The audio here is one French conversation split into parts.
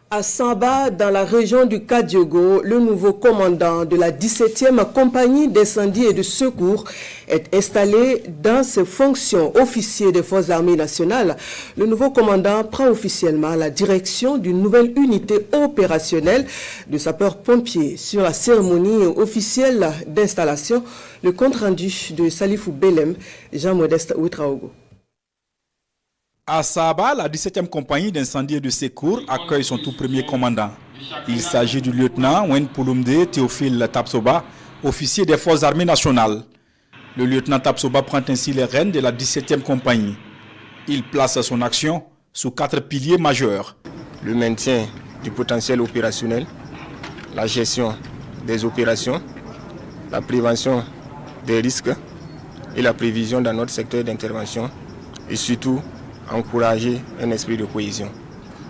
À Samba, dans la région du Kadiogo, le nouveau commandant de la 17e compagnie d'incendie et de secours est installé dans ses fonctions. Officier des forces armées nationales, le nouveau commandant prend officiellement la direction d'une nouvelle unité opérationnelle de sapeurs-pompiers. Sur la cérémonie officielle d'installation, le compte-rendu de Salifou Belem, Jean-Modeste Ouetraogo. À Saba, la 17e compagnie d'incendie et de secours accueille son tout premier commandant. Il s'agit du lieutenant Wen Pulumde Théophile Tapsoba, officier des forces armées nationales. Le lieutenant Tapsoba prend ainsi les rênes de la 17e compagnie. Il place son action sous 4 piliers majeurs. Le maintien du potentiel opérationnel, la gestion des opérations, la prévention des risques et la prévision dans notre secteur d'intervention et surtout encourager un esprit de cohésion.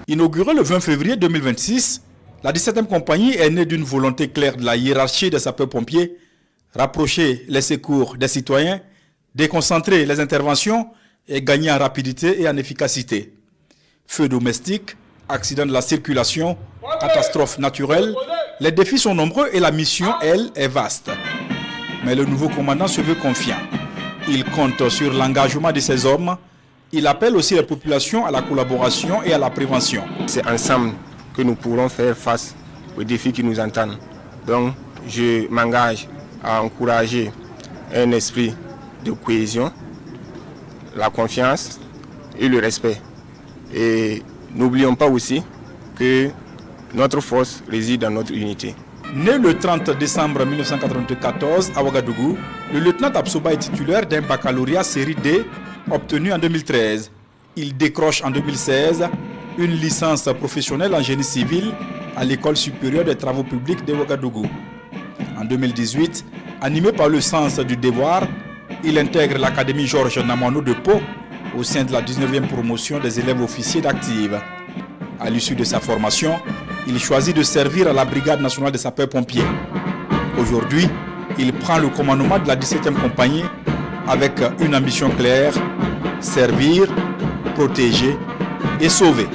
Inaugurée le 20 février 2026, la 17e compagnie est née d'une volonté claire de la hiérarchie des sapeurs-pompiers, rapprocher les secours des citoyens, déconcentrer les interventions et gagner en rapidité et en efficacité. Feux domestiques, accidents de la circulation, catastrophes naturelles, les défis sont nombreux et la mission, elle, est vaste. Mais le nouveau commandant se veut confiant. Il compte sur l'engagement de ses hommes. Il appelle aussi les populations à la collaboration et à la prévention. C'est ensemble que nous pourrons faire face aux défis qui nous attendent. Donc, je m'engage à encourager un esprit de cohésion, la confiance et le respect. Et n'oublions pas aussi que notre force réside dans notre unité. Né le 30 décembre 1994 à Ouagadougou, le lieutenant Tapsoba est titulaire d'un baccalauréat série D obtenu en 2013. Il décroche en 2016 une licence professionnelle en génie civil à l'École supérieure des travaux publics de Ouagadougou. En 2018, animé par le sens du devoir, il intègre l'Académie Georges Namoineau de Pau au sein de la 19e promotion des élèves officiers d'active. À l'issue de sa formation, il choisit de servir à la Brigade nationale des sapeurs-pompiers. Aujourd'hui, il prend le commandement de la 17e compagnie avec une ambition claire: servir, protéger et sauver.